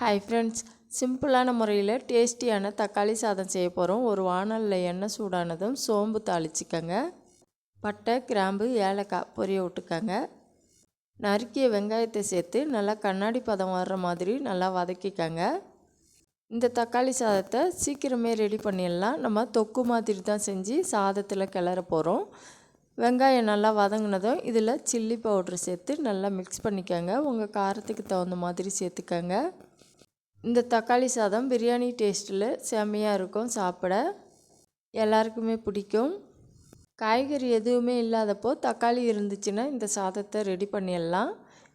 Hi friends, சிம்பிளான முறையில் டேஸ்டியான தக்காளி சாதம் செய்ய போகிறோம். ஒரு வாணலில் எண்ணெய் சூடானதும் சோம்பு தாளிச்சிக்கங்க. பட்டை, கிராம்பு, ஏலக்காய் பொரிய விட்டுக்கங்க. நறுக்கிய வெங்காயத்தை சேர்த்து நல்லா கண்ணாடி பதம் வர்ற மாதிரி நல்லா வதக்கிக்கங்க. இந்த தக்காளி சாதத்தை சீக்கிரமே ரெடி பண்ணிடலாம். நம்ம தொக்கு மாதிரி தான் செஞ்சு சாதத்தில் கிளற போகிறோம். வெங்காயம் நல்லா வதங்கினதும் இதில் சில்லி பவுட்ரு சேர்த்து நல்லா மிக்ஸ் பண்ணிக்கோங்க. உங்கள் காரத்துக்கு தகுந்த மாதிரி சேர்த்துக்கங்க. இந்த தக்காளி சாதம் பிரியாணி டேஸ்ட்டில் செம்மையாக இருக்கும். சாப்பிட எல்லாருக்குமே பிடிக்கும். காய்கறி எதுவுமே இல்லாதப்போ தக்காளி இருந்துச்சுன்னா இந்த சாதத்தை ரெடி பண்ணிடலாம்.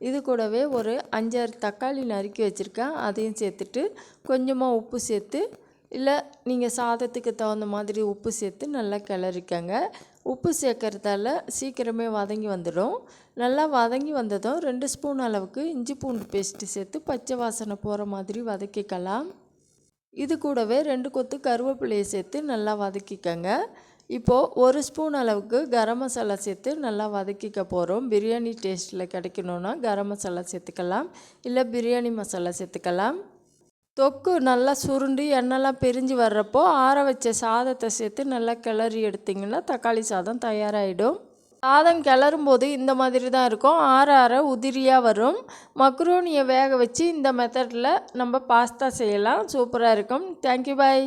இது கூடவே ஒரு 5-6 தக்காளி நறுக்கி வச்சுருக்கேன். அதையும் சேர்த்துட்டு கொஞ்சமாக உப்பு சேர்த்து, இல்லை நீங்கள் சாதத்துக்கு தகுந்த மாதிரி உப்பு சேர்த்து நல்லா கிளறிக்கங்க. உப்பு சேர்க்கறதால சீக்கிரமே வதங்கி வந்துடும். நல்லா வதங்கி வந்ததும் 2 ஸ்பூன் அளவுக்கு இஞ்சி பூண்டு பேஸ்ட்டு சேர்த்து பச்சை வாசனை போகிற மாதிரி வதக்கிக்கலாம். இது கூடவே 2 கொத்து கருவேப்பிலையை சேர்த்து நல்லா வதக்கிக்கங்க. இப்போது 1 ஸ்பூன் அளவுக்கு கரம் மசாலா சேர்த்து நல்லா வதக்கிக்க போகிறோம். பிரியாணி டேஸ்ட்டில் கிடைக்கணுன்னா கரம் மசாலா சேர்த்துக்கலாம், இல்லை பிரியாணி மசாலா சேர்த்துக்கலாம். தொக்கு நல்லா சுருண்டு எண்ணெய்லாம் பிரிஞ்சு வர்றப்போ ஆற வச்ச சாதத்தை சேர்த்து நல்லா கிளறி எடுத்திங்கன்னா தக்காளி சாதம் தயாராகிடும். சாதம் கிளறும் போது இந்த மாதிரி தான் இருக்கும். ஆற ஆற உதிரியாக வரும். மக்ரூனியை வேக வச்சு இந்த மெத்தடில் நம்ம பாஸ்தா செய்யலாம். சூப்பராக இருக்கும். தேங்க்யூ, பாய்.